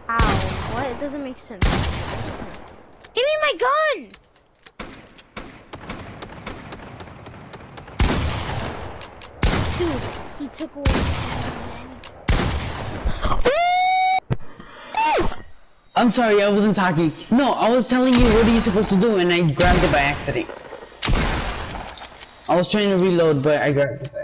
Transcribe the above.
Ow, what? It doesn't make sense. Give me my gun! Dude, he took away I'm sorry, I wasn't talking. No, I was telling you what are you supposed to do and I grabbed it by accident. I was trying to reload, but I grabbed it.